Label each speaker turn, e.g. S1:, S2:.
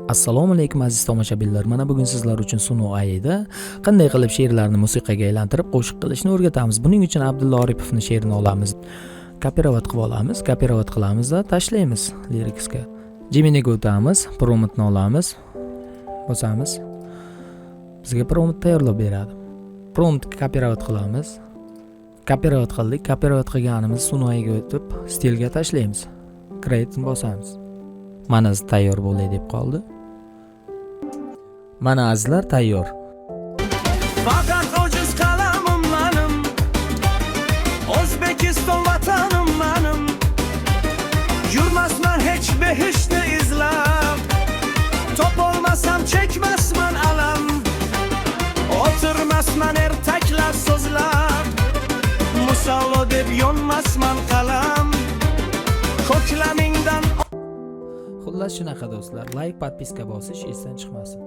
S1: Assalomu alaykum aziz tomoshabinlar. Mana bugun sizlar uchun Sunu Ayida qanday qilib she'rlarni musiqaga aylantirib qo'shiq qilishni o'rgatamiz. Buning uchun Abdulla Oripovning she'rini olamiz. Kopirovat qilib olamiz, kopirovat qilamiz va tashlaymiz liriksga. Geminiga o'tamiz, promptni olamiz. Bosamiz. Bizga prompt tayyorlab beradi. Promptga kopirovat qilamiz. Kopirovat qildik. Kopirovat qilganimiz Sunu Ayidaga o'tib, stilga tashlaymiz. Create'ni bosamiz. Mana tayyor bo'ldi deb qoldi. Mana azizlar tayyor.
S2: Fakat ucuz kalamım benim, O'zbekiston vatanım benim. Yurmasman hiç behişni izlab, top olmasam çekmesman alam. Oturmasman ertaklar so'zlab, musallo deb yonmasman qalam. Ko'klamingdan
S1: Xullas shunaqa do'stlar. Like, podpiska bosish esdan chiqmasin.